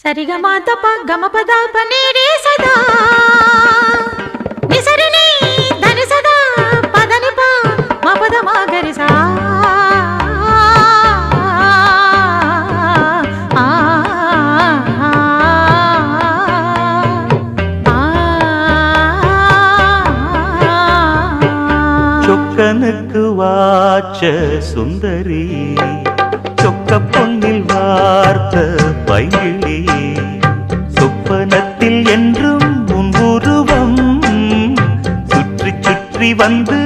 சரிகமா தப்ப கமபதா பனீரே சதா நிசரணி தனி சதா பதனி பா மபத மகரி சா சொக்கனுக்கு வாச்ச சுந்தரி சொக்க பொன்னில் வார்த்த பைங்கிளி சொப்பனத்தில் என்றும் உன் உருவம் சுற்றி சுற்றி வந்து